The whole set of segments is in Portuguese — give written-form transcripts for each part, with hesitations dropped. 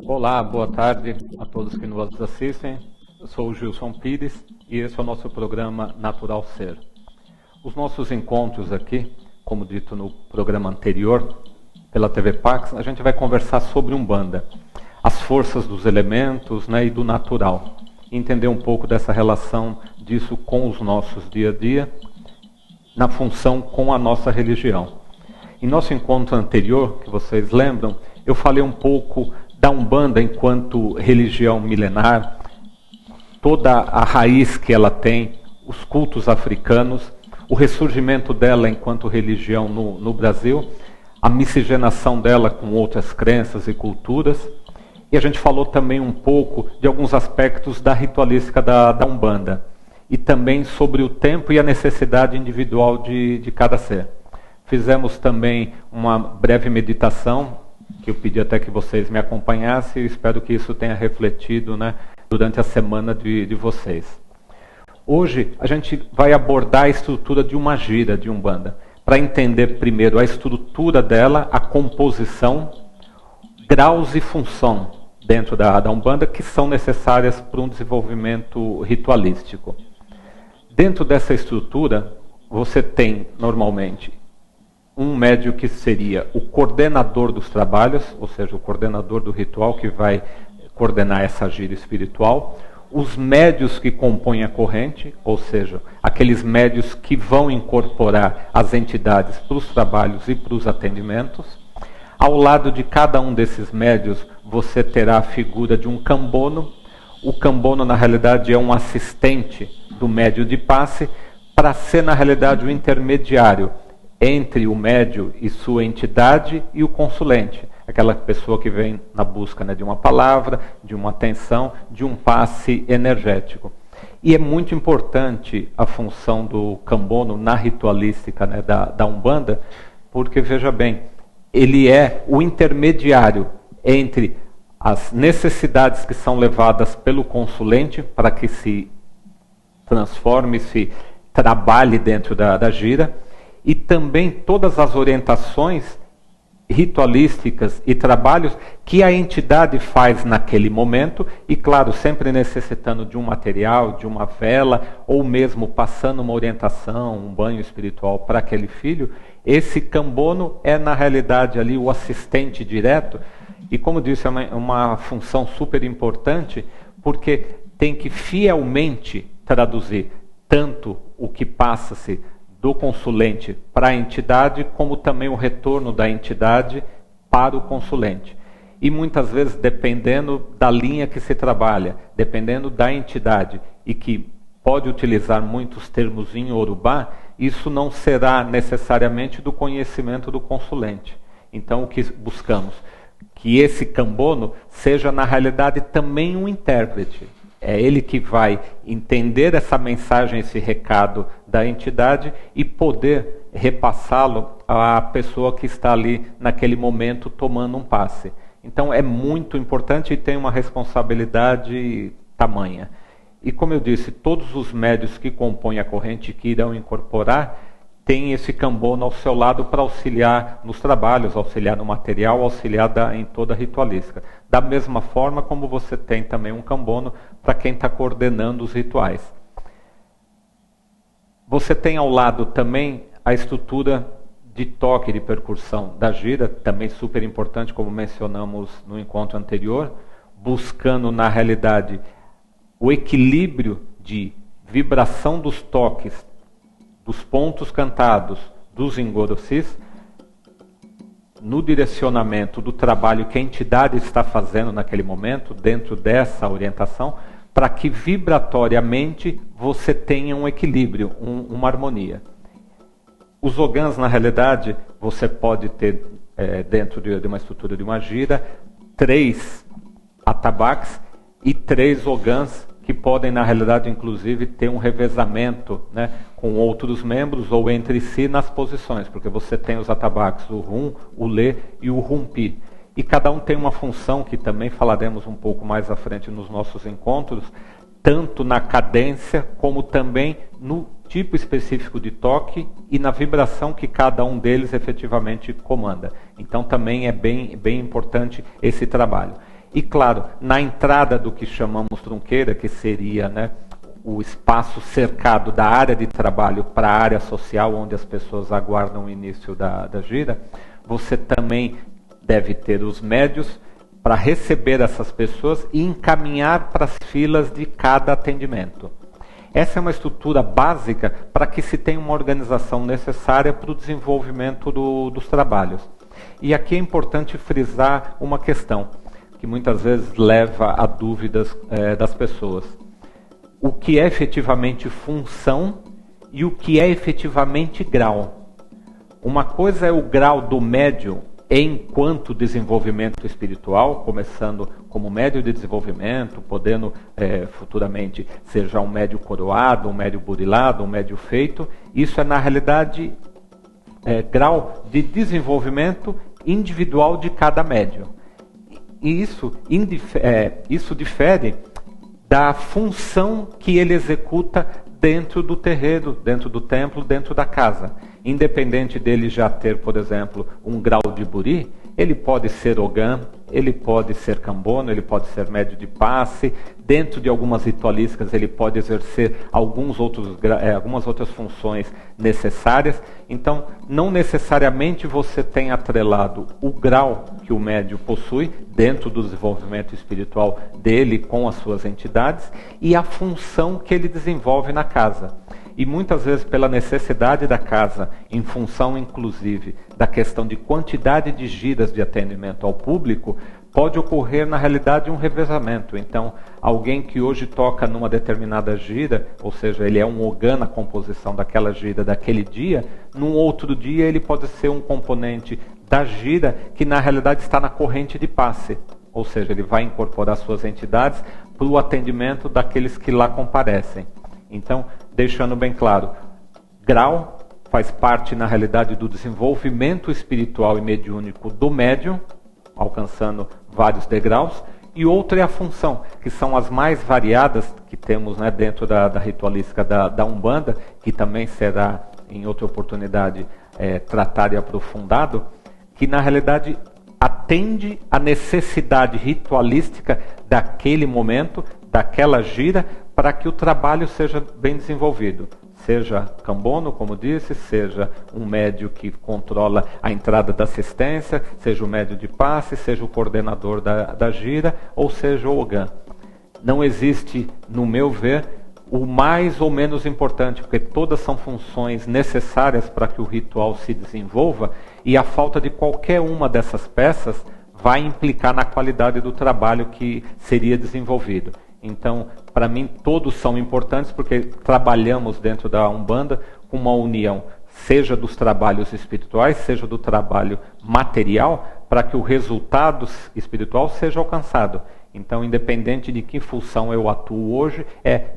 Olá, boa tarde a todos que nos assistem. Eu sou o Gilson Pires e esse é o nosso programa Natural Ser. Os nossos encontros aqui, como dito no programa anterior, pela TV Pax, a gente vai conversar sobre Umbanda, as forças dos elementos, né, e do natural. Entender um pouco dessa relação disso com os nossos dia a dia, na função com a nossa religião. Em nosso encontro anterior, que vocês lembram, eu falei um pouco da Umbanda enquanto religião milenar, toda a raiz que ela tem, os cultos africanos, o ressurgimento dela enquanto religião no Brasil, a miscigenação dela com outras crenças e culturas. E a gente falou também um pouco de alguns aspectos da ritualística da Umbanda. E também sobre o tempo e a necessidade individual de cada ser. Fizemos também uma breve meditação, que eu pedi até que vocês me acompanhassem, e espero que isso tenha refletido, né, durante a semana de vocês. Hoje a gente vai abordar a estrutura de uma gira de Umbanda, para entender primeiro a estrutura dela, a composição, graus e função dentro da Umbanda que são necessárias para um desenvolvimento ritualístico. Dentro dessa estrutura, você tem normalmente um médium que seria o coordenador dos trabalhos, ou seja, o coordenador do ritual que vai coordenar essa gira espiritual, os médios que compõem a corrente, ou seja, aqueles médios que vão incorporar as entidades para os trabalhos e para os atendimentos. Ao lado de cada um desses médios, você terá a figura de um cambono. O cambono, na realidade, é um assistente do médio de passe, para ser, na realidade, o intermediário entre o médio e sua entidade e o consulente, aquela pessoa que vem na busca, né, de uma palavra, de uma atenção, de um passe energético. E é muito importante a função do cambono na ritualística, né, da Umbanda, porque, veja bem, ele é o intermediário entre as necessidades que são levadas pelo consulente para que se transforme, se trabalhe dentro da gira, e também todas as orientações ritualísticas e trabalhos que a entidade faz naquele momento, e claro, sempre necessitando de um material, de uma vela, ou mesmo passando uma orientação, um banho espiritual para aquele filho. Esse cambono é, na realidade, ali o assistente direto, e como disse, é uma função super importante, porque tem que fielmente traduzir tanto o que passa-se do consulente para a entidade, como também o retorno da entidade para o consulente. E muitas vezes, dependendo da linha que se trabalha, dependendo da entidade, e que pode utilizar muitos termos em Yorubá, isso não será necessariamente do conhecimento do consulente. Então, o que buscamos? Que esse cambono seja, na realidade, também um intérprete. É ele que vai entender essa mensagem, esse recado da entidade e poder repassá-lo à pessoa que está ali naquele momento tomando um passe. Então é muito importante e tem uma responsabilidade tamanha. E como eu disse, todos os médios que compõem a corrente que irão incorporar têm esse cambono ao seu lado para auxiliar nos trabalhos, auxiliar no material, auxiliar em toda a ritualística. Da mesma forma como você tem também um cambono para quem está coordenando os rituais. Você tem ao lado também a estrutura de toque de percussão da gira, também super importante, como mencionamos no encontro anterior, buscando na realidade o equilíbrio de vibração dos toques, dos pontos cantados, dos engorossis, no direcionamento do trabalho que a entidade está fazendo naquele momento, dentro dessa orientação, para que vibratoriamente você tenha um equilíbrio, uma harmonia. Os ogãs, na realidade, você pode ter, dentro de uma estrutura de uma gira, 3 atabaques e 3 ogãs que podem, na realidade, inclusive, ter um revezamento, né, com outros membros ou entre si nas posições, porque você tem os atabaques, o rum, o lê e o rumpi. E cada um tem uma função que também falaremos um pouco mais à frente nos nossos encontros, tanto na cadência como também no tipo específico de toque e na vibração que cada um deles efetivamente comanda. Então também é bem importante esse trabalho. E claro, na entrada do que chamamos trunqueira, que seria, né, o espaço cercado da área de trabalho para a área social, onde as pessoas aguardam o início da gira, você também deve ter os médios para receber essas pessoas e encaminhar para as filas de cada atendimento. Essa é uma estrutura básica para que se tenha uma organização necessária para o desenvolvimento dos trabalhos. E aqui é importante frisar uma questão que muitas vezes leva a dúvidas das pessoas. O que é efetivamente função e o que é efetivamente grau. Uma coisa é o grau do médium enquanto desenvolvimento espiritual, começando como médio de desenvolvimento, podendo futuramente ser já um médio coroado, um médio burilado, um médio feito. Isso é, na realidade, grau de desenvolvimento individual de cada médium. E isso difere da função que ele executa dentro do terreiro, dentro do templo, dentro da casa. Independente dele já ter, por exemplo, um grau de buri, ele pode ser ogã, ele pode ser cambono, ele pode ser médio de passe. Dentro de algumas ritualísticas ele pode exercer algumas outras funções necessárias. Então, não necessariamente você tem atrelado o grau que o médium possui dentro do desenvolvimento espiritual dele com as suas entidades e a função que ele desenvolve na casa. E muitas vezes pela necessidade da casa, em função inclusive da questão de quantidade de giras de atendimento ao público, pode ocorrer na realidade um revezamento. Então, alguém que hoje toca numa determinada gira, ou seja, ele é um ogã na composição daquela gira daquele dia, num outro dia ele pode ser um componente da gira que na realidade está na corrente de passe. Ou seja, ele vai incorporar suas entidades para o atendimento daqueles que lá comparecem. Então, deixando bem claro, grau faz parte, na realidade, do desenvolvimento espiritual e mediúnico do médium, alcançando vários degraus, e outra é a função, que são as mais variadas que temos, né, dentro da ritualística da Umbanda, que também será, em outra oportunidade, tratado e aprofundado, que, na realidade, atende à necessidade ritualística daquele momento, daquela gira, para que o trabalho seja bem desenvolvido. Seja cambono, como disse, seja um médio que controla a entrada da assistência, seja o médio de passe, seja o coordenador da gira, ou seja o ogã. Não existe, no meu ver, o mais ou menos importante, porque todas são funções necessárias para que o ritual se desenvolva, e a falta de qualquer uma dessas peças vai implicar na qualidade do trabalho que seria desenvolvido. Então, para mim, todos são importantes porque trabalhamos dentro da Umbanda com uma união, seja dos trabalhos espirituais, seja do trabalho material, para que o resultado espiritual seja alcançado. Então, independente de que função eu atuo hoje,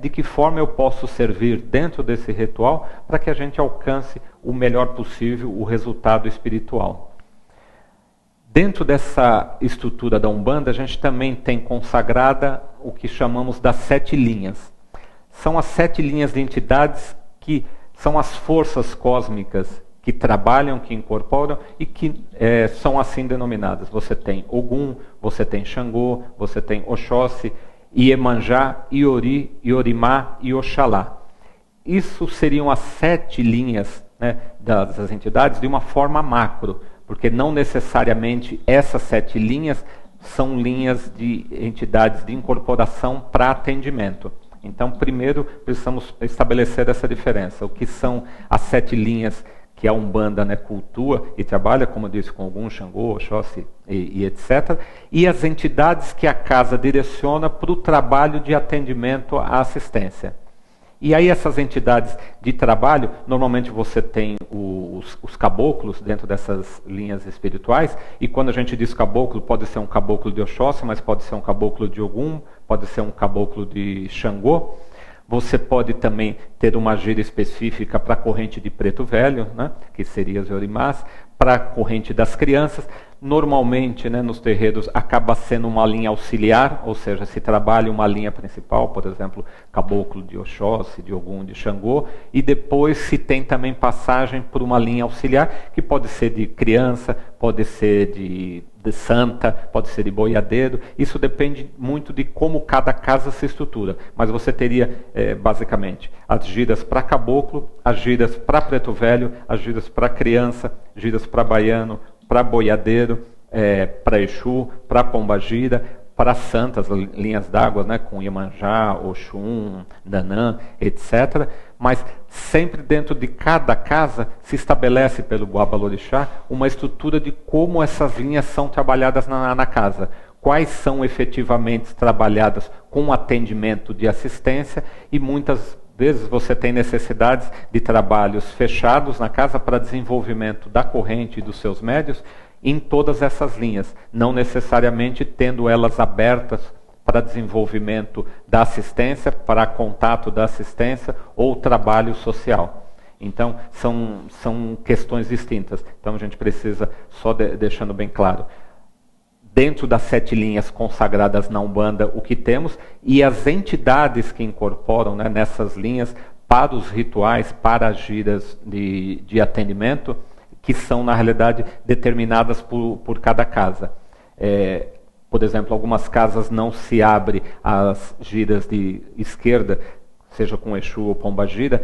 de que forma eu posso servir dentro desse ritual para que a gente alcance o melhor possível o resultado espiritual. Dentro dessa estrutura da Umbanda, a gente também tem consagrada o que chamamos das 7 linhas. São as 7 linhas de entidades que são as forças cósmicas que trabalham, que incorporam e que são assim denominadas. Você tem Ogum, você tem Xangô, você tem Oxóssi, Iemanjá, Iori, Iorimá e Oxalá. Isso seriam as 7 linhas, né, das entidades de uma forma macro, porque não necessariamente essas 7 linhas são linhas de entidades de incorporação para atendimento. Então, primeiro, precisamos estabelecer essa diferença. O que são as 7 linhas que a Umbanda, né, cultua e trabalha, como eu disse, com Ogum, Xangô, Oxóssi e etc. E as entidades que a casa direciona para o trabalho de atendimento à assistência. E aí essas entidades de trabalho, normalmente você tem os caboclos dentro dessas linhas espirituais, e quando a gente diz caboclo, pode ser um caboclo de Oxóssi, mas pode ser um caboclo de Ogum, pode ser um caboclo de Xangô. Você pode também ter uma gira específica para a corrente de preto velho, né, que seria as Yorimás, para a corrente das crianças. Normalmente, né, nos terreiros, acaba sendo uma linha auxiliar, ou seja, se trabalha uma linha principal, por exemplo, caboclo de Oxóssi, de Ogum, de Xangô, e depois se tem também passagem por uma linha auxiliar, que pode ser de criança, pode ser de santa, pode ser de boiadeiro. Isso depende muito de como cada casa se estrutura. Mas você teria, basicamente, as giras para caboclo, as giras para preto velho, as giras para criança, giras para baiano, para boiadeiro, para Exu, para pombagira, para santas, linhas d'água, né, com Iemanjá, Oxum, Nanã, etc. Mas sempre dentro de cada casa se estabelece pelo Babalorixá uma estrutura de como essas linhas são trabalhadas na casa. Quais são efetivamente trabalhadas com atendimento de assistência, e muitas vezes você tem necessidades de trabalhos fechados na casa para desenvolvimento da corrente e dos seus médios em todas essas linhas, não necessariamente tendo elas abertas para desenvolvimento da assistência, para contato da assistência ou trabalho social. Então, são questões distintas. Então, a gente precisa, só deixando bem claro, dentro das 7 linhas consagradas na Umbanda, o que temos, e as entidades que incorporam, né, nessas linhas para os rituais, para as giras de atendimento, que são, na realidade, determinadas por cada casa. Por exemplo, algumas casas não se abrem as giras de esquerda, seja com Exu ou Pombagira,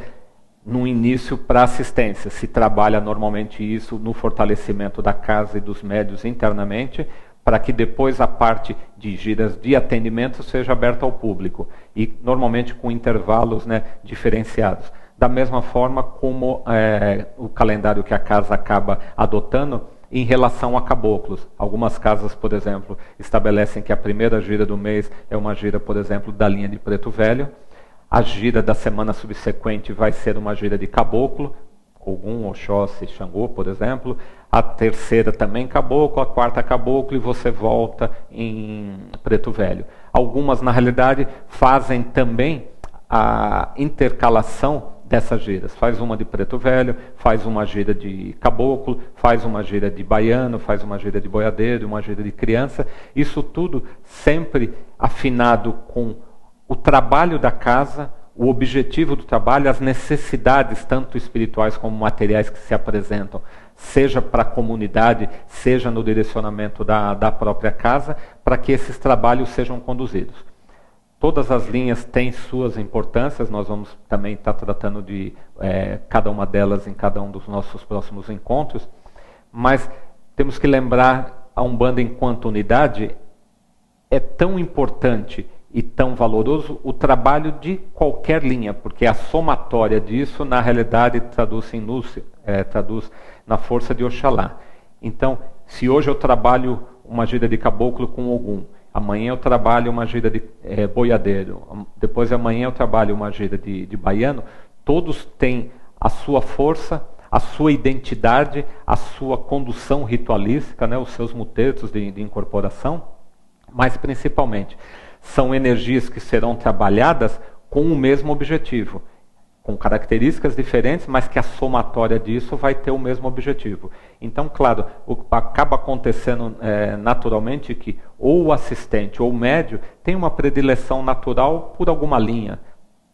no início para assistência. Se trabalha normalmente isso no fortalecimento da casa e dos médios internamente, para que depois a parte de giras de atendimento seja aberta ao público, e normalmente com intervalos, né, diferenciados. Da mesma forma como o calendário que a casa acaba adotando em relação a caboclos. Algumas casas, por exemplo, estabelecem que a primeira gira do mês é uma gira, por exemplo, da linha de preto velho. A gira da semana subsequente vai ser uma gira de caboclo, Ogum, Oxóssi, Xangô, por exemplo. A terceira também caboclo, a quarta caboclo, e você volta em preto velho. Algumas, na realidade, fazem também a intercalação dessas giras. Faz uma de preto velho, faz uma gira de caboclo, faz uma gira de baiano, faz uma gira de boiadeiro, uma gira de criança. Isso tudo sempre afinado com o trabalho da casa, o objetivo do trabalho, as necessidades, tanto espirituais como materiais, que se apresentam, seja para a comunidade, seja no direcionamento da própria casa, para que esses trabalhos sejam conduzidos. Todas as linhas têm suas importâncias, nós vamos também estar tratando de cada uma delas em cada um dos nossos próximos encontros, mas temos que lembrar, a Umbanda enquanto unidade é tão importante e tão valoroso o trabalho de qualquer linha, porque a somatória disso, na realidade, traduz na força de Oxalá. Então, se hoje eu trabalho uma gira de caboclo com Ogum, amanhã eu trabalho uma gira de boiadeiro, depois de amanhã eu trabalho uma gira de baiano, todos têm a sua força, a sua identidade, a sua condução ritualística, né, os seus mutetos de incorporação, mas principalmente são energias que serão trabalhadas com o mesmo objetivo, com características diferentes, mas que a somatória disso vai ter o mesmo objetivo. Então, claro, acaba acontecendo naturalmente que ou o assistente ou o médio tem uma predileção natural por alguma linha,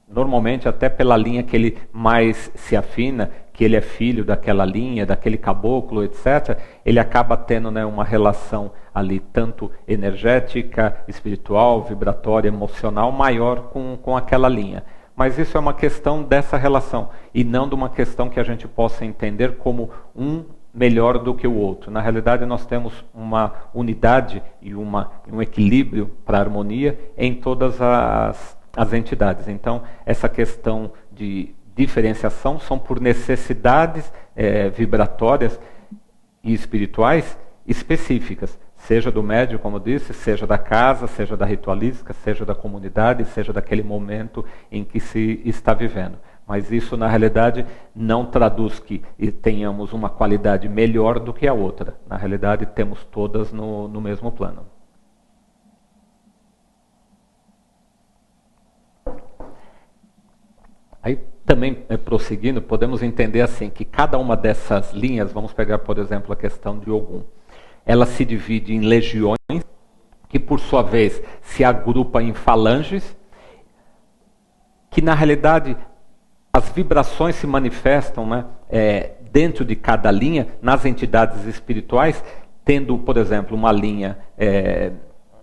normalmente até pela linha que ele mais se afina, que ele é filho daquela linha, daquele caboclo, etc., ele acaba tendo, né, uma relação ali tanto energética, espiritual, vibratória, emocional, maior com aquela linha. Mas isso é uma questão dessa relação, e não de uma questão que a gente possa entender como um melhor do que o outro. Na realidade, nós temos uma unidade e um equilíbrio para a harmonia em todas as entidades. Então, essa questão de diferenciação são por necessidades vibratórias e espirituais específicas. Seja do médium, como eu disse, seja da casa, seja da ritualística, seja da comunidade, seja daquele momento em que se está vivendo. Mas isso, na realidade, não traduz que tenhamos uma qualidade melhor do que a outra. Na realidade, temos todas no mesmo plano. Aí, também, prosseguindo, podemos entender assim, que cada uma dessas linhas, vamos pegar, por exemplo, a questão de Ogum, ela se divide em legiões, que por sua vez se agrupa em falanges, que na realidade as vibrações se manifestam, né, dentro de cada linha, nas entidades espirituais, tendo, por exemplo, uma linha,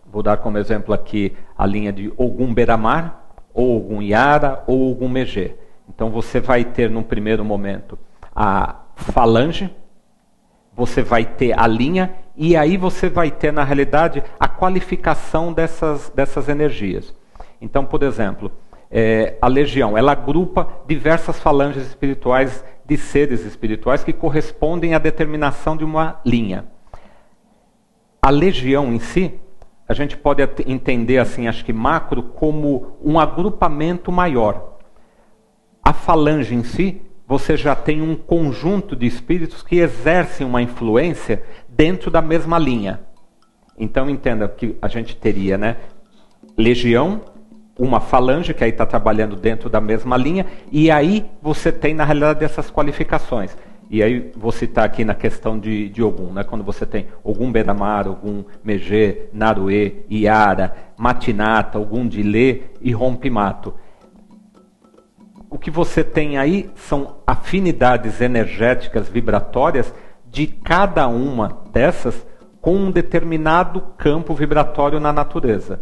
vou dar como exemplo aqui a linha de Ogum Beramar, ou Ogum Yara, ou Ogum Megê. Então você vai ter num primeiro momento a falange, você vai ter a linha, e aí você vai ter, na realidade, a qualificação dessas energias. Então, por exemplo, a legião, ela agrupa diversas falanges espirituais de seres espirituais que correspondem à determinação de uma linha. A legião em si, a gente pode entender, assim, acho que macro, como um agrupamento maior. A falange em si, você já tem um conjunto de espíritos que exercem uma influência dentro da mesma linha. Então entenda que a gente teria, né, legião, uma falange que aí está trabalhando dentro da mesma linha, e aí você tem na realidade essas qualificações. E aí vou citar aqui na questão de Ogum, né, quando você tem Ogum Beramar, Ogum Megê, Naruê, Iara, Matinata, Ogum Dilê e Rompimato. O que você tem aí são afinidades energéticas vibratórias de cada uma dessas com um determinado campo vibratório na natureza.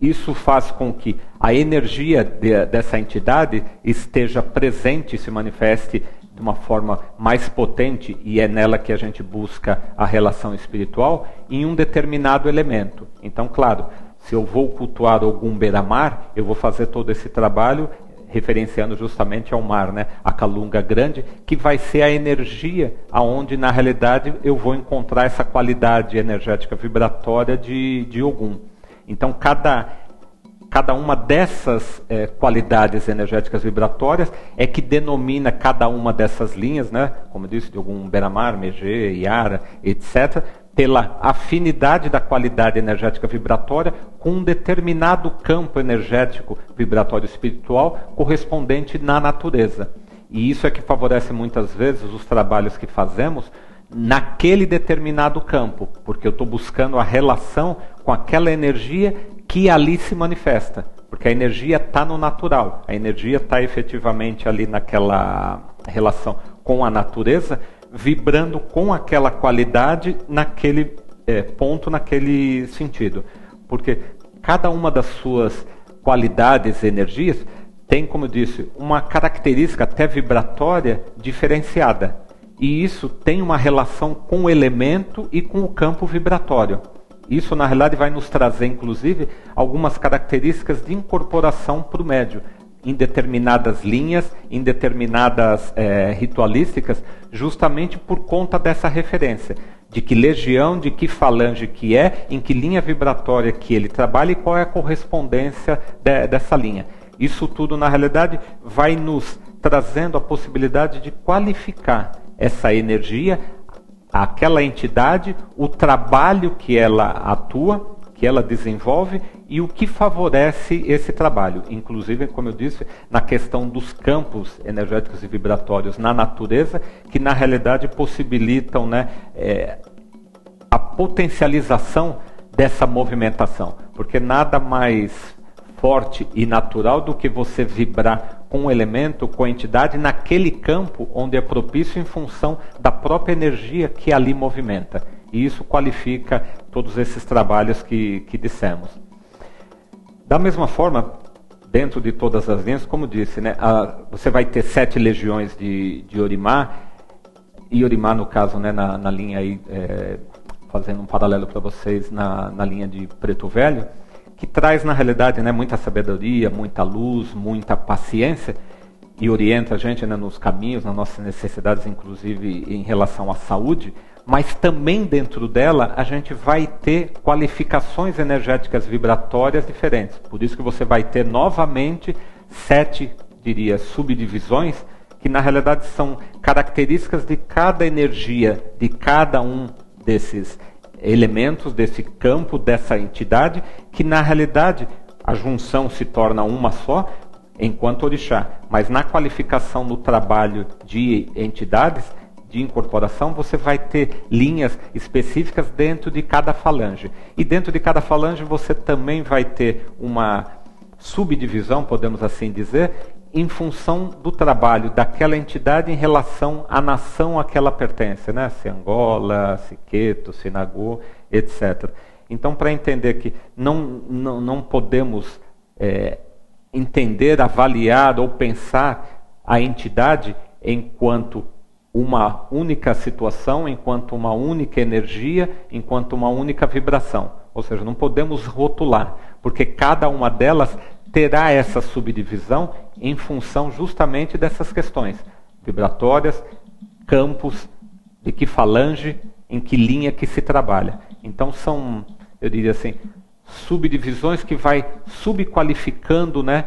Isso faz com que a energia dessa entidade esteja presente e se manifeste de uma forma mais potente, e é nela que a gente busca a relação espiritual, em um determinado elemento. Então, claro, se eu vou cultuar algum Beramar, eu vou fazer todo esse trabalho referenciando justamente ao mar, né? A Calunga Grande, que vai ser a energia aonde na realidade eu vou encontrar essa qualidade energética vibratória de Ogum. Então cada uma dessas qualidades energéticas vibratórias é que denomina cada uma dessas linhas, né? Como eu disse, de Ogum Beramar, Megê, Iara, etc., pela afinidade da qualidade energética vibratória com um determinado campo energético vibratório espiritual correspondente na natureza. E isso é que favorece muitas vezes os trabalhos que fazemos naquele determinado campo, porque eu estou buscando a relação com aquela energia que ali se manifesta, porque a energia está no natural, a energia está efetivamente ali naquela relação com a natureza, vibrando com aquela qualidade naquele ponto, naquele sentido. Porque cada uma das suas qualidades e energias tem, como eu disse, uma característica até vibratória diferenciada. E isso tem uma relação com o elemento e com o campo vibratório. Isso, na realidade, vai nos trazer, inclusive, algumas características de incorporação para o médium, em determinadas linhas, em determinadas ritualísticas, justamente por conta dessa referência, de que legião, de que falange que é, em que linha vibratória que ele trabalha e qual é a correspondência dessa linha. Isso tudo, na realidade, vai nos trazendo a possibilidade de qualificar essa energia, aquela entidade, o trabalho que ela atua, que ela desenvolve e o que favorece esse trabalho. Inclusive, como eu disse, na questão dos campos energéticos e vibratórios na natureza, que na realidade possibilitam, né, a potencialização dessa movimentação. Porque nada mais forte e natural do que você vibrar com o elemento, com a entidade, naquele campo onde é propício em função da própria energia que ali movimenta. E isso qualifica todos esses trabalhos que dissemos. Da mesma forma, dentro de todas as linhas, como disse, né, você vai ter 7 legiões de Orimá, e Orimá, no caso, né, na linha aí, fazendo um paralelo para vocês, na linha de Preto Velho, que traz, na realidade, né, muita sabedoria, muita luz, muita paciência, e orienta a gente, né, nos caminhos, nas nossas necessidades, inclusive em relação à saúde, mas também dentro dela a gente vai ter qualificações energéticas vibratórias diferentes. Por isso que você vai ter novamente 7, diria, subdivisões, que na realidade são características de cada energia, de cada um desses elementos, desse campo, dessa entidade, que na realidade a junção se torna uma só, enquanto orixá. Mas na qualificação no trabalho de entidades, de incorporação, você vai ter linhas específicas dentro de cada falange. E dentro de cada falange você também vai ter uma subdivisão, podemos assim dizer, em função do trabalho daquela entidade em relação à nação a que ela pertence, né? Se Angola, se Queto, se Nagô, etc. Então, para entender que não podemos entender, avaliar ou pensar a entidade enquanto uma única situação, enquanto uma única energia, enquanto uma única vibração. Ou seja, não podemos rotular, porque cada uma delas terá essa subdivisão em função justamente dessas questões vibratórias, campos, de que falange, em que linha que se trabalha. Então são, eu diria assim, subdivisões que vai subqualificando, né,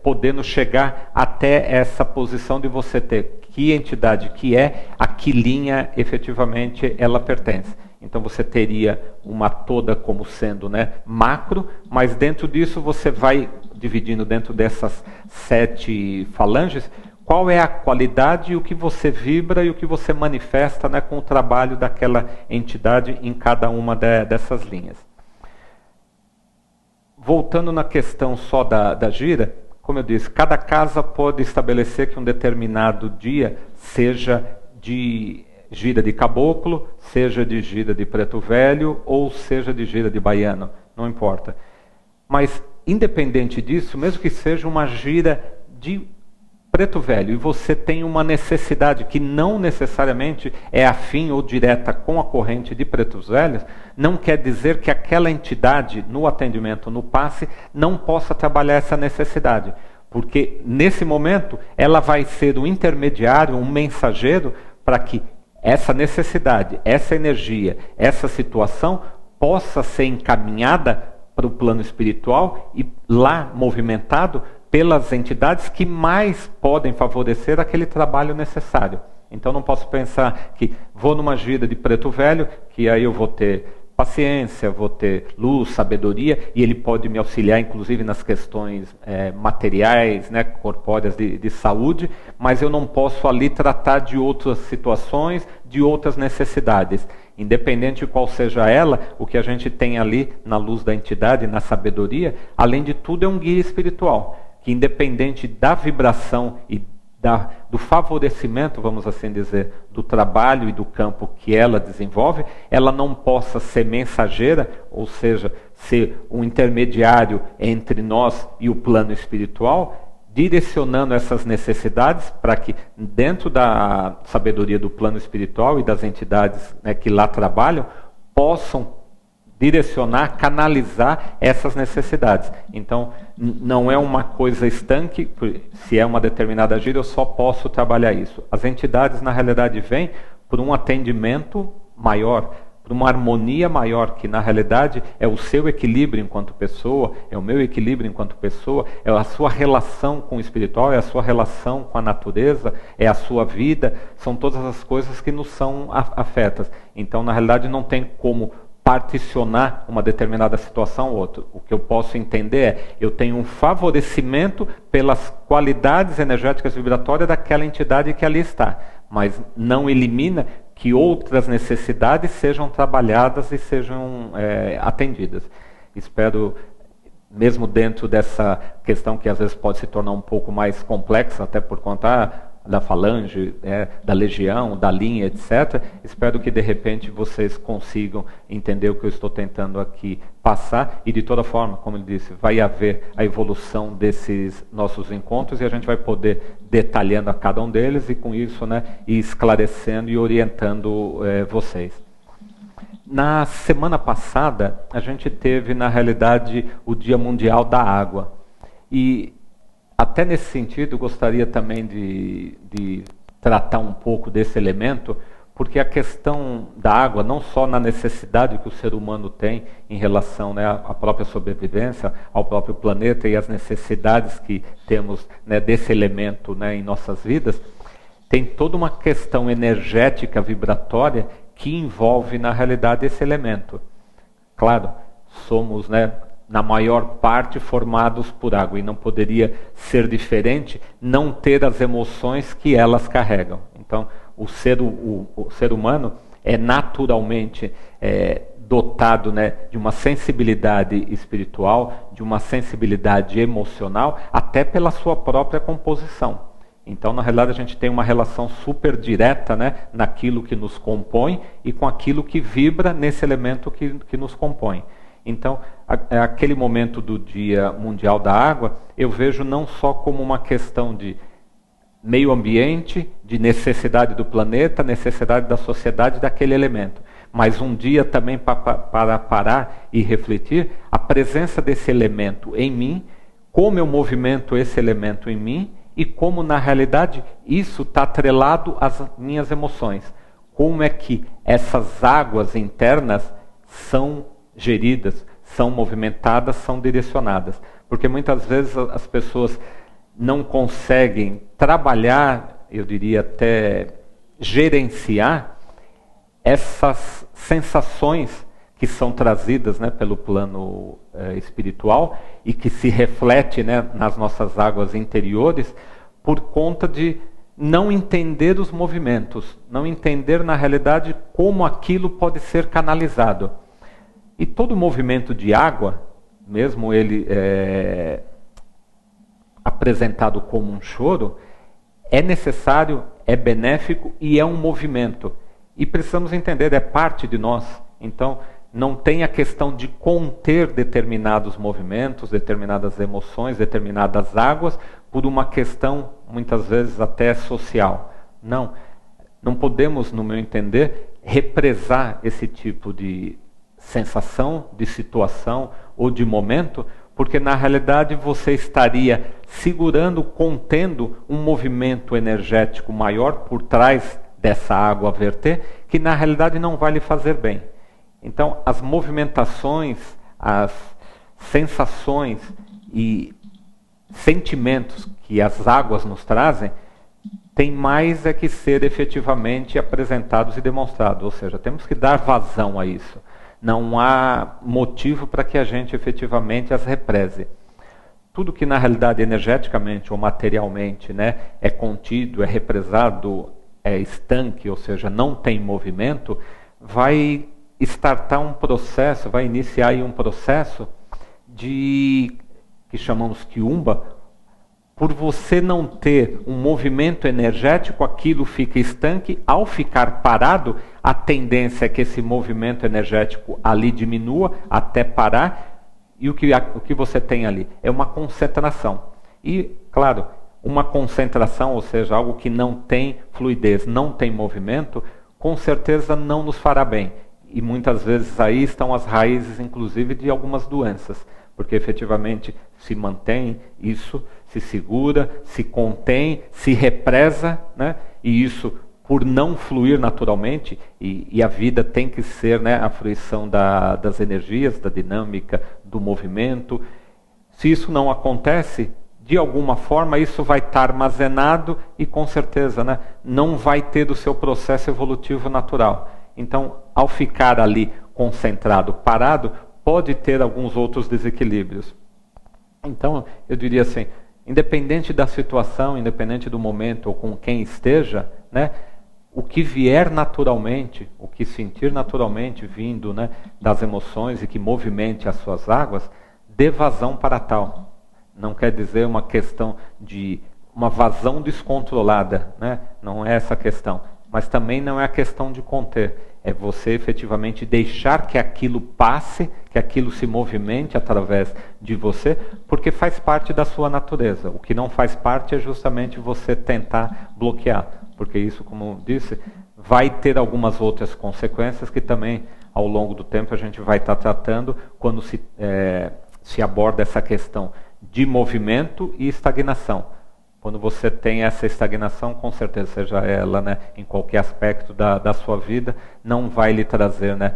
podendo chegar até essa posição de você ter que entidade que é, a que linha efetivamente ela pertence. Então você teria uma toda como sendo, né, macro, mas dentro disso você vai dividindo dentro dessas 7 falanges, qual é a qualidade e o que você vibra e o que você manifesta, né, com o trabalho daquela entidade em cada uma dessas linhas. Voltando na questão só da gira, como eu disse, cada casa pode estabelecer que um determinado dia seja de gira de caboclo, seja de gira de preto velho ou seja de gira de baiano, não importa. Mas, independente disso, mesmo que seja uma gira de preto velho e você tem uma necessidade que não necessariamente é afim ou direta com a corrente de pretos velhos, não quer dizer que aquela entidade no atendimento, no passe, não possa trabalhar essa necessidade. Porque nesse momento ela vai ser um intermediário, um mensageiro para que essa necessidade, essa energia, essa situação possa ser encaminhada para o plano espiritual e lá movimentado pelas entidades que mais podem favorecer aquele trabalho necessário. Então não posso pensar que vou numa gira de preto velho, que aí eu vou ter paciência, vou ter luz, sabedoria, e ele pode me auxiliar inclusive nas questões materiais, né, corpóreas de saúde, mas eu não posso ali tratar de outras situações, de outras necessidades. Independente de qual seja ela, o que a gente tem ali na luz da entidade, na sabedoria, além de tudo é um guia espiritual, que independente da vibração e do favorecimento, vamos assim dizer, do trabalho e do campo que ela desenvolve, ela não possa ser mensageira, ou seja, ser um intermediário entre nós e o plano espiritual, direcionando essas necessidades para que dentro da sabedoria do plano espiritual e das entidades, né, que lá trabalham, possam direcionar, canalizar essas necessidades. Então, não é uma coisa estanque, se é uma determinada gira, eu só posso trabalhar isso. As entidades, na realidade, vêm por um atendimento maior, por uma harmonia maior, que na realidade é o seu equilíbrio enquanto pessoa, é o meu equilíbrio enquanto pessoa, é a sua relação com o espiritual, é a sua relação com a natureza, é a sua vida, são todas as coisas que nos são afetas. Então, na realidade, não tem como particionar uma determinada situação ou outra. O que eu posso entender é, eu tenho um favorecimento pelas qualidades energéticas vibratórias daquela entidade que ali está, mas não elimina que outras necessidades sejam trabalhadas e sejam atendidas. Espero, mesmo dentro dessa questão que às vezes pode se tornar um pouco mais complexa, até por conta da falange, da legião, da linha, etc. Espero que de repente vocês consigam entender o que eu estou tentando aqui passar e de toda forma, como ele disse, vai haver a evolução desses nossos encontros e a gente vai poder detalhando a cada um deles e com isso, né, ir esclarecendo e orientando vocês. Na semana passada, a gente teve, na realidade, o Dia Mundial da Água. E até nesse sentido, gostaria também de tratar um pouco desse elemento, porque a questão da água, não só na necessidade que o ser humano tem em relação, né, à própria sobrevivência, ao próprio planeta e às necessidades que temos, né, desse elemento, né, em nossas vidas, tem toda uma questão energética, vibratória, que envolve, na realidade, esse elemento. Claro, somos, né, na maior parte, formados por água, e não poderia ser diferente não ter as emoções que elas carregam. Então, o ser humano é naturalmente dotado, né, de uma sensibilidade espiritual, de uma sensibilidade emocional, até pela sua própria composição. Então, na realidade, a gente tem uma relação super direta, né, naquilo que nos compõe e com aquilo que vibra nesse elemento que nos compõe. Então, aquele momento do Dia Mundial da Água, eu vejo não só como uma questão de meio ambiente, de necessidade do planeta, necessidade da sociedade daquele elemento, mas um dia também para parar e refletir a presença desse elemento em mim, como eu movimento esse elemento em mim e como na realidade isso está atrelado às minhas emoções. Como é que essas águas internas são geridas, são movimentadas, são direcionadas. Porque muitas vezes as pessoas não conseguem trabalhar, eu diria até gerenciar, essas sensações que são trazidas, né, pelo plano espiritual e que se reflete, né, nas nossas águas interiores por conta de não entender os movimentos, não entender na realidade como aquilo pode ser canalizado. E todo movimento de água, mesmo ele apresentado como um choro, é necessário, é benéfico e é um movimento. E precisamos entender, é parte de nós. Então, não tem a questão de conter determinados movimentos, determinadas emoções, determinadas águas, por uma questão, muitas vezes, até social. Não. Não podemos, no meu entender, represar esse tipo de sensação, de situação ou de momento, porque na realidade você estaria segurando, contendo um movimento energético maior por trás dessa água a verter, que na realidade não vai lhe fazer bem. Então, as movimentações, as sensações e sentimentos que as águas nos trazem, tem mais é que ser efetivamente apresentados e demonstrados. Ou seja, temos que dar vazão a isso. Não há motivo para que a gente efetivamente as represe. Tudo que na realidade energeticamente ou materialmente, né, é contido, é represado, é estanque, ou seja, não tem movimento, vai startar um processo, vai iniciar aí um processo que chamamos quiumba. Por você não ter um movimento energético, aquilo fica estanque. Ao ficar parado, a tendência é que esse movimento energético ali diminua até parar. E o que você tem ali é uma concentração. E, claro, uma concentração, ou seja, algo que não tem fluidez, não tem movimento, com certeza não nos fará bem. E muitas vezes aí estão as raízes, inclusive, de algumas doenças. Porque efetivamente se mantém isso, se segura, se contém, se represa, né? E isso por não fluir naturalmente, e a vida tem que ser, né, a fruição das energias, da dinâmica, do movimento. Se isso não acontece, de alguma forma isso vai estar armazenado e com certeza, né, não vai ter o seu processo evolutivo natural. Então, ao ficar ali concentrado, parado, pode ter alguns outros desequilíbrios. Então, eu diria assim, independente da situação, independente do momento ou com quem esteja, né, o que vier naturalmente, o que sentir naturalmente vindo, né, das emoções e que movimente as suas águas, dê vazão para tal. Não quer dizer uma questão de uma vazão descontrolada, né? Não é essa a questão. Mas também não é a questão de conter. É você efetivamente deixar que aquilo passe, que aquilo se movimente através de você, porque faz parte da sua natureza. O que não faz parte é justamente você tentar bloquear, porque isso, como disse, vai ter algumas outras consequências que também, ao longo do tempo, a gente vai estar tratando quando se aborda essa questão de movimento e estagnação. Quando você tem essa estagnação, com certeza, seja ela, né, em qualquer aspecto da sua vida, não vai lhe trazer, né,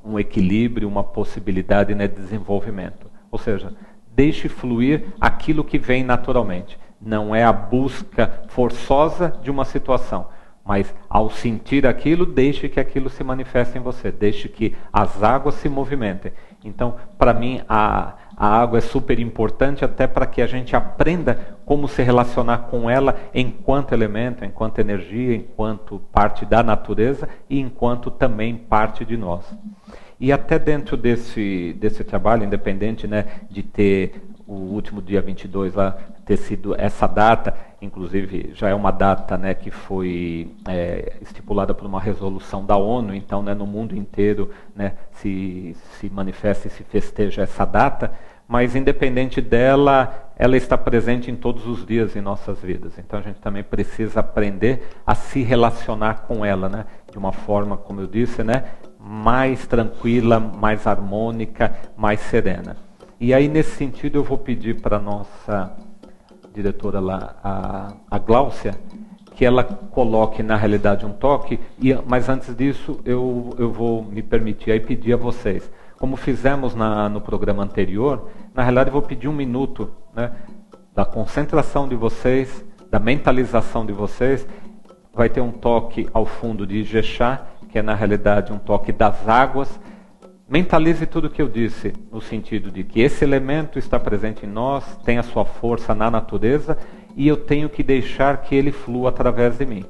um equilíbrio, uma possibilidade, né, de desenvolvimento. Ou seja, deixe fluir aquilo que vem naturalmente. Não é a busca forçosa de uma situação, mas ao sentir aquilo, deixe que aquilo se manifeste em você, deixe que as águas se movimentem. Então, para mim, a água é super importante até para que a gente aprenda como se relacionar com ela enquanto elemento, enquanto energia, enquanto parte da natureza e enquanto também parte de nós. E até dentro desse trabalho, independente, né, de ter o último dia 22 lá, ter sido essa data, inclusive já é uma data, né, que foi estipulada por uma resolução da ONU, então, né, no mundo inteiro, né, se manifesta e se festeja essa data, mas independente dela, ela está presente em todos os dias em nossas vidas. Então a gente também precisa aprender a se relacionar com ela, né, de uma forma, como eu disse, né, mais tranquila, mais harmônica, mais serena. E aí, nesse sentido, eu vou pedir para a nossa diretora lá, a Gláucia, que ela coloque, na realidade, um toque, mas antes disso, eu vou me permitir aí pedir a vocês, como fizemos no programa anterior, na realidade, eu vou pedir 1 minuto, né, da concentração de vocês, da mentalização de vocês. Vai ter um toque ao fundo de Ijexá, que é, na realidade, um toque das águas. Mentalize tudo o que eu disse, no sentido de que esse elemento está presente em nós, tem a sua força na natureza, e eu tenho que deixar que ele flua através de mim.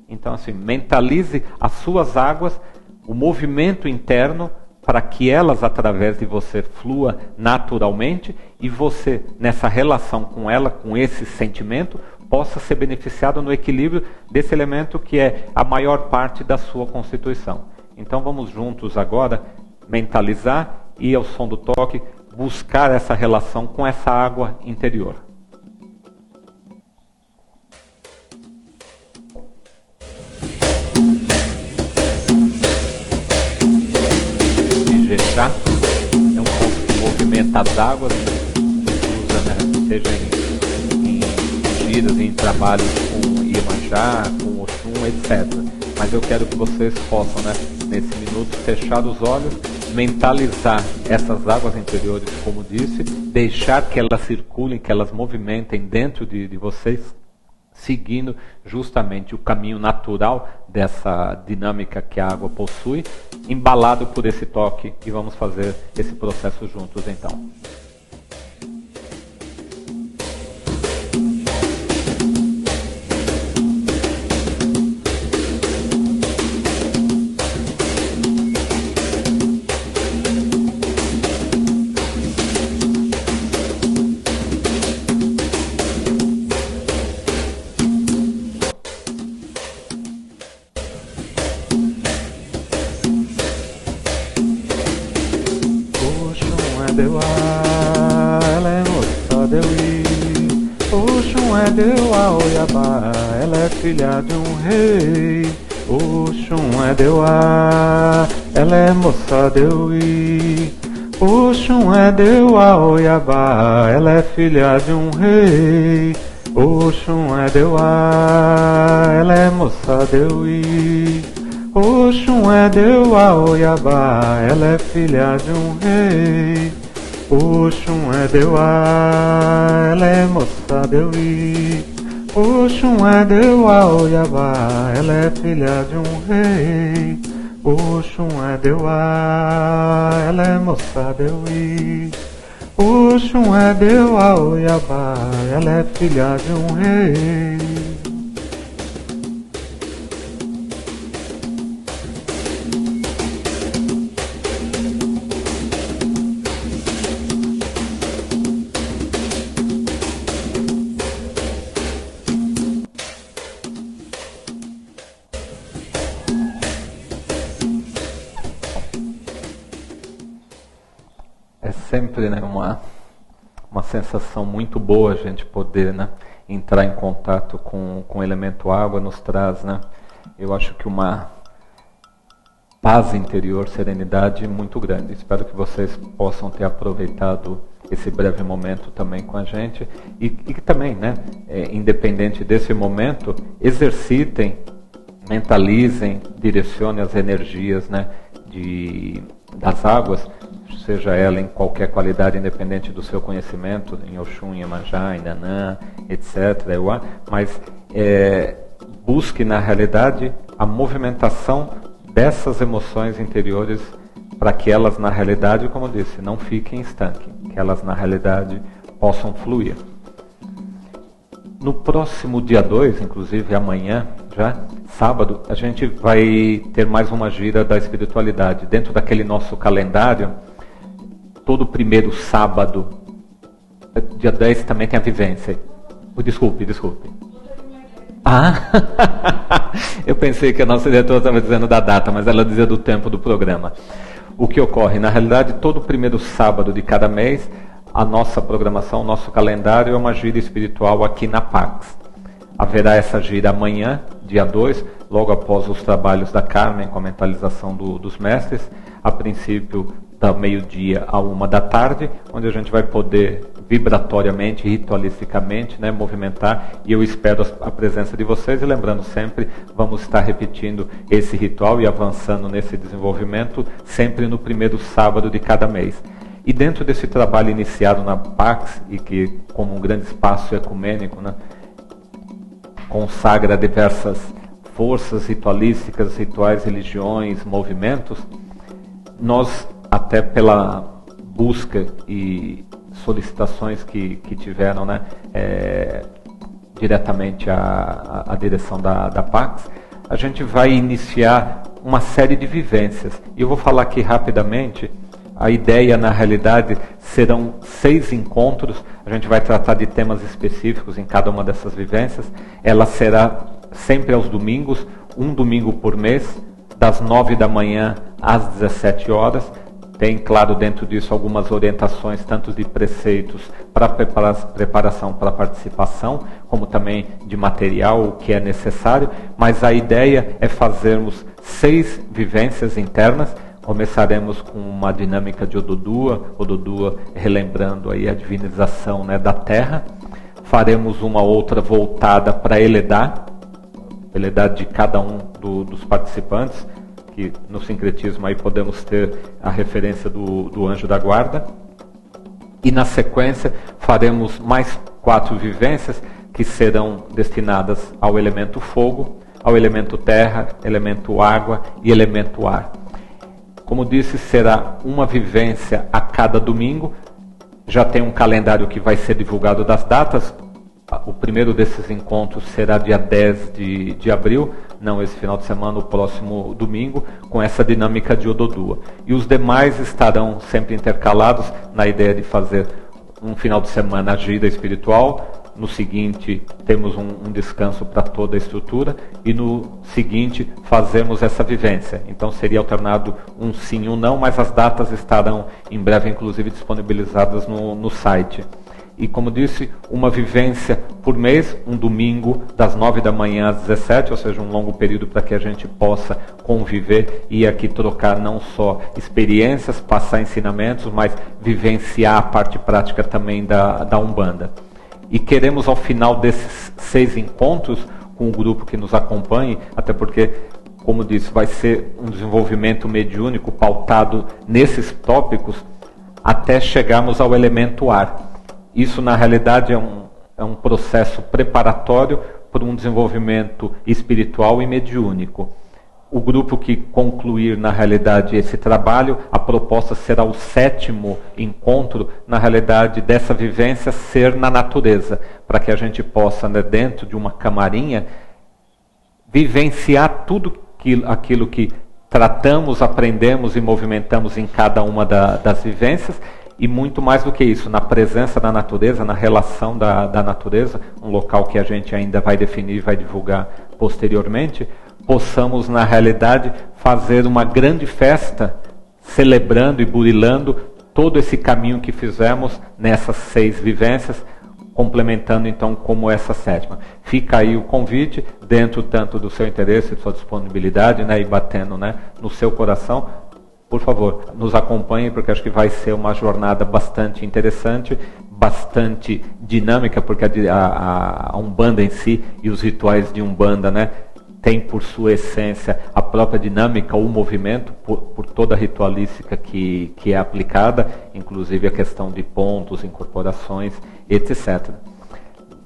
Então, assim, mentalize as suas águas, o movimento interno, para que elas, através de você, flua naturalmente, e você, nessa relação com ela, com esse sentimento, possa ser beneficiado no equilíbrio desse elemento que é a maior parte da sua constituição. Então, vamos juntos agora mentalizar e, ao som do toque, buscar essa relação com essa água interior. Ijexá é um ponto que movimenta as águas, usa, né, seja em giras, em trabalhos com Iemanjá, com Oxum, etc. Mas eu quero que vocês possam, né, nesse minuto, fechar os olhos, mentalizar essas águas interiores, como disse, deixar que elas circulem, que elas movimentem dentro de vocês, seguindo justamente o caminho natural dessa dinâmica que a água possui, embalado por esse toque, e vamos fazer esse processo juntos então. Ela é filha de um rei. Oxum é Deuá, ela é moça Deuí. Oxum é Deuá, Oiabá, ela é filha de um rei. Oxum é Deuá, ela é moça Deuí. Oxum é Deuá, Oiabá, ela é filha de um rei. Oxum é Deuá, ela é moça Deuí. Oxum é Deuá, Oiabá, ela é filha de um rei. Oxum é Deuá, ela é moça Deuí. Oxum é Deuá, Oiabá, ela é filha de um rei. Sempre, né, uma sensação muito boa a gente poder, né, entrar em contato com o elemento água, nos traz, né, eu acho que uma paz interior, serenidade muito grande. Espero que vocês possam ter aproveitado esse breve momento também com a gente e que também, né, independente desse momento, exercitem, mentalizem, direcionem as energias, né, das águas, seja ela em qualquer qualidade, independente do seu conhecimento, em Oxum, em Iemanjá, em Nanã, etc. Mas busque na realidade a movimentação dessas emoções interiores para que elas na realidade, como eu disse, não fiquem estanques, que elas na realidade possam fluir. No próximo dia 2, inclusive amanhã, já, sábado, a gente vai ter mais uma gira da espiritualidade. Dentro daquele nosso calendário, todo primeiro sábado, dia 10 também tem a vivência. Desculpe. Eu pensei que a nossa diretora estava dizendo da data, mas ela dizia do tempo do programa. O que ocorre? Na realidade, todo primeiro sábado de cada mês, a nossa programação, o nosso calendário é uma gira espiritual aqui na Pax. Haverá essa gira amanhã, dia 2, logo após os trabalhos da Carmen com a mentalização dos mestres, a princípio da meio-dia a 13h, onde a gente vai poder vibratoriamente, ritualisticamente, né, movimentar, e eu espero a presença de vocês, e lembrando sempre, vamos estar repetindo esse ritual e avançando nesse desenvolvimento sempre no primeiro sábado de cada mês. E dentro desse trabalho iniciado na Pax, e que como um grande espaço ecumênico, né, consagra diversas forças ritualísticas, rituais, religiões, movimentos, nós, até pela busca e solicitações que tiveram, né, diretamente à direção da Pax, a gente vai iniciar uma série de vivências. E eu vou falar aqui rapidamente. A ideia, na realidade, serão 6 encontros. A gente vai tratar de temas específicos em cada uma dessas vivências. Ela será sempre aos domingos, um domingo por mês, das 9 da manhã às 17 horas. Tem, claro, dentro disso algumas orientações, tanto de preceitos para preparação para participação, como também de material, o que é necessário. Mas a ideia é fazermos 6 vivências internas. Começaremos com uma dinâmica de Ododua relembrando aí a divinização, né, da Terra. Faremos uma outra voltada para Eledá de cada um dos participantes, que no sincretismo aí podemos ter a referência do anjo da guarda. E na sequência faremos mais 4 vivências que serão destinadas ao elemento fogo, ao elemento terra, elemento água e elemento ar. Como disse, será uma vivência a cada domingo. Já tem um calendário que vai ser divulgado das datas. O primeiro desses encontros será dia 10 de abril, não esse final de semana, o próximo domingo, com essa dinâmica de Ododua. E os demais estarão sempre intercalados na ideia de fazer um final de semana a gira espiritual. No seguinte, temos um descanso para toda a estrutura. E no seguinte, fazemos essa vivência. Então, seria alternado um sim e um não, mas as datas estarão em breve, inclusive, disponibilizadas no site. E, como disse, uma vivência por mês, um domingo, das 9 da manhã às 17, ou seja, um longo período para que a gente possa conviver e aqui trocar não só experiências, passar ensinamentos, mas vivenciar a parte prática também da Umbanda. E queremos, ao final desses 6 encontros, com o grupo que nos acompanhe, até porque, como disse, vai ser um desenvolvimento mediúnico pautado nesses tópicos, até chegarmos ao elemento ar. Isso, na realidade, é um processo preparatório para um desenvolvimento espiritual e mediúnico. O grupo que concluir, na realidade, esse trabalho, a proposta será o 7º encontro, na realidade, dessa vivência ser na natureza, para que a gente possa, né, dentro de uma camarinha, vivenciar tudo aquilo que tratamos, aprendemos e movimentamos em cada uma das vivências, e muito mais do que isso, na presença da natureza, na relação da natureza, um local que a gente ainda vai definir e vai divulgar posteriormente, possamos, na realidade, fazer uma grande festa, celebrando e burilando todo esse caminho que fizemos nessas 6 vivências, complementando então como essa sétima. Fica aí o convite, dentro tanto do seu interesse, de sua disponibilidade, né, e batendo, né, no seu coração. Por favor, nos acompanhe, porque acho que vai ser uma jornada bastante interessante, bastante dinâmica, porque a Umbanda em si e os rituais de Umbanda, né, tem por sua essência a própria dinâmica, o movimento, por toda a ritualística que é aplicada, inclusive a questão de pontos, incorporações, etc.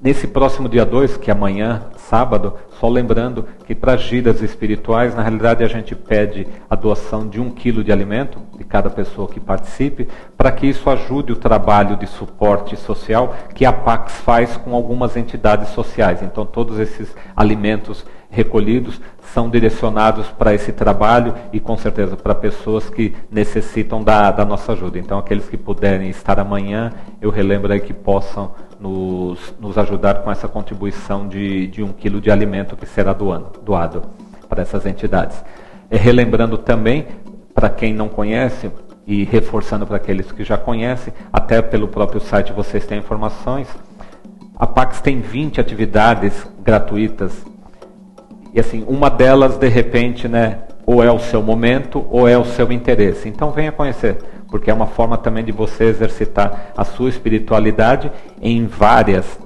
Nesse próximo dia 2, que é amanhã, sábado, só lembrando que para giras espirituais, na realidade a gente pede a doação de 1 quilo de alimento de cada pessoa que participe, para que isso ajude o trabalho de suporte social que a Pax faz com algumas entidades sociais. Então todos esses alimentos recolhidos são direcionados para esse trabalho e com certeza para pessoas que necessitam da nossa ajuda. Então aqueles que puderem estar amanhã, eu relembro aí que possam nos ajudar com essa contribuição de 1 quilo de alimento que será doado para essas entidades. Relembrando também, para quem não conhece, e reforçando para aqueles que já conhecem, até pelo próprio site vocês têm informações, a Pax tem 20 atividades gratuitas, e assim, uma delas de repente, né, ou é o seu momento, ou é o seu interesse. Então venha conhecer, porque é uma forma também de você exercitar a sua espiritualidade em várias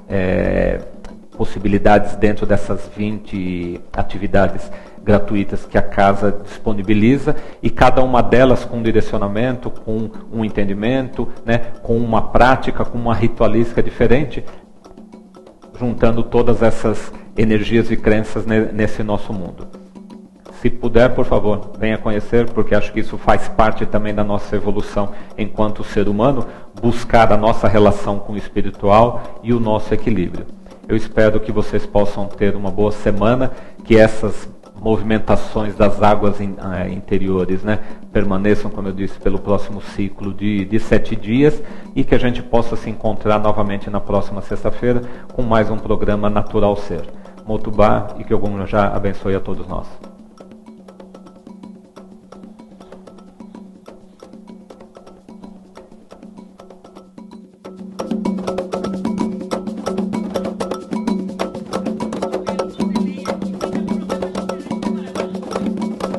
possibilidades dentro dessas 20 atividades gratuitas que a casa disponibiliza, e cada uma delas com um direcionamento, com um entendimento, né, com uma prática, com uma ritualística diferente, juntando todas essas energias e crenças nesse nosso mundo. Se puder, por favor, venha conhecer, porque acho que isso faz parte também da nossa evolução enquanto ser humano, buscar a nossa relação com o espiritual e o nosso equilíbrio. Eu espero que vocês possam ter uma boa semana, que essas movimentações das águas interiores, né, permaneçam, como eu disse, pelo próximo ciclo de 7 dias, e que a gente possa se encontrar novamente na próxima sexta-feira com mais um programa Natural Ser. Motubá, e que Ogum já abençoe a todos nós.